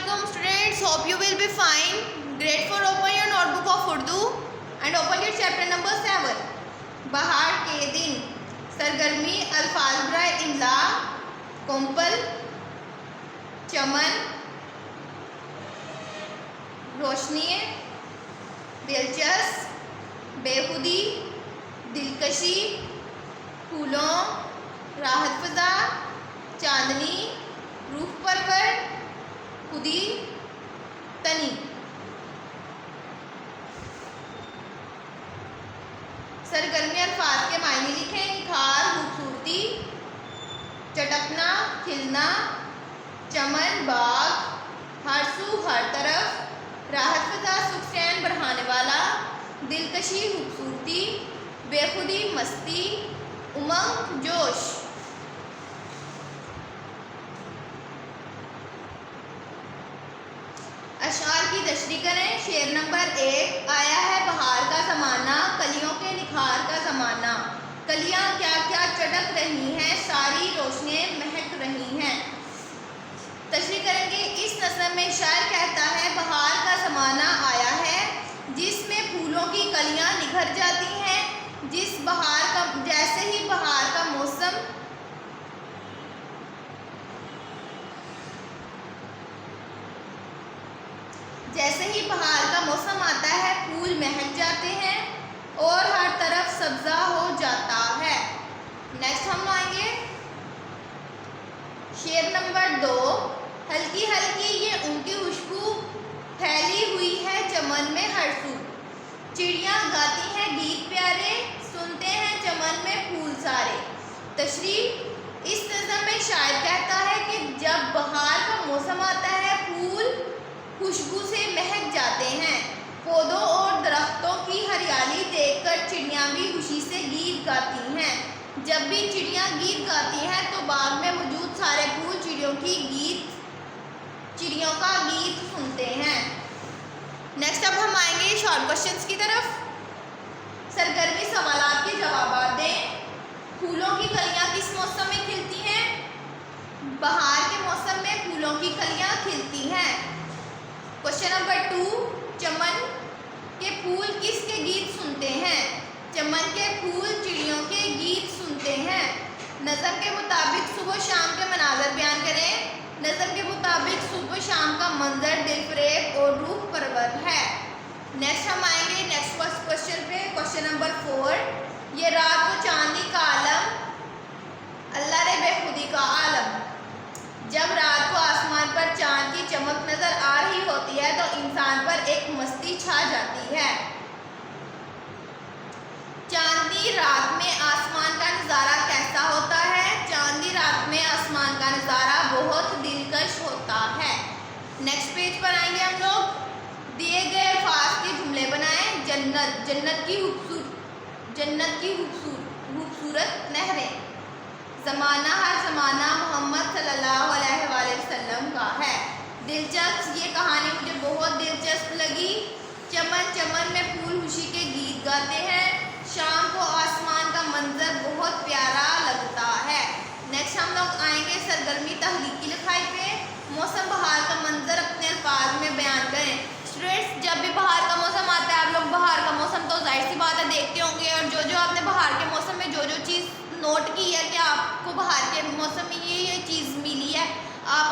Assalamualaikum students, hope you will be fine. Grade 4 open your notebook of Urdu and open your chapter number 7. बहार के दिन सरगर्मी अल्फाज बराए इमला कोम्पल चमन रोशनी दिलचस्प बेखुदी दिलकशी फूलों राहत फ़ज़ा चांदनी रूह परवर खुदी तनी। सरगर्मी अल्फाज के मायने लिखें। निखार खूबसूरती चटकना खिलना चमन बाग हर सू हर तरफ राहत फ़ज़ा सुख चैन बढ़ाने वाला दिलकशी खूबसूरती बेखुदी मस्ती उमंग जोश। अशार की तशरीह करें। शेर नंबर 1 आया है बहार का ज़माना कलियों के निखार का ज़माना। कलियां क्या क्या चटक रही हैं सारी रोशनियाँ महक रही हैं। तशरीह करेंगे। इस नज़म में शायर कहता है बहार का ज़माना आया है जिसमें फूलों की कलियां निखर जाती हैं। जैसे ही बहार का मौसम आता है फूल महक जाते हैं और हर तरफ सब्जा हो जाता है। नेक्स्ट हम आएंगे शेर नंबर 2 हल्की हल्की ये उनकी खुशबू फैली हुई है चमन में हर सू। चिड़ियाँ गाती हैं गीत प्यारे सुनते हैं चमन में फूल सारे। तशरीह इस नज़म में शायर कहता है कि जब बहार का मौसम आता है फूल खुशबू से महक जाते हैं। पौधों और दरख्तों की हरियाली देखकर चिड़ियाँ भी खुशी से गीत गाती हैं। जब भी चिड़ियाँ गीत गाती हैं तो बाग में मौजूद सारे फूल चिड़ियों का गीत सुनते हैं। नेक्स्ट अब हम आएंगे शॉर्ट क्वेश्चंस की तरफ। सरगर्मी सवालात के जवाब दें। फूलों की कलियाँ किस मौसम में खिलती हैं? बहार के मौसम में फूलों की कलियाँ खिलती हैं। क्वेश्चन नंबर 2 चमन के फूल किसके गीत सुनते हैं? चमन के फूल चिड़ियों के गीत सुनते हैं। नज़म के मुताबिक सुबह शाम के मनाज़र बयान करें। नज़म के मुताबिक सुबह शाम का मंजर दिलफरेब और रूह परवर है। नेक्स्ट हम आएंगे नेक्स्ट क्वेश्चन पे। क्वेश्चन नंबर 4 ये रात को चांदी का आलम अल्लाह रे बेखुदी का आलम। जब रात को आसमान पर चांद की चमक नजर आ रही होती है तो इंसान पर एक मस्ती छा जाती है। चांदनी रात में आसमान का नज़ारा कैसा होता है? चांदनी रात में आसमान का नज़ारा बहुत दिलकश होता है। नेक्स्ट पेज पर आएंगे हम लोग। दिए गए अल्फाज के जुमले बनाएं। जन्नत की खूबसूरत नहरें। ज़माना हर ज़माना मोहम्मद सल्लल्लाहु अलैहि वसल्लम का है। दिलचस्प ये कहानी मुझे बहुत दिलचस्प लगी। चमन चमन में फूल खुशी के गीत गाते हैं। शाम को आसमान का मंजर बहुत प्यारा लगता है। नेक्स्ट हम लोग आएंगे सरगर्मी तहलीकी लिखाई पे। मौसम बहार का मंजर अपने अल्फाज में बयान करें। स्टूडेंट्स जब भी बहार का मौसम आता है आप लोग बहार का मौसम तो जाहिर सी बात है देखते होंगे और जो आपने बहार के मौसम में जो चीज़ नोट की है कि आपको बहार के मौसम में ये चीज़ मिली है आप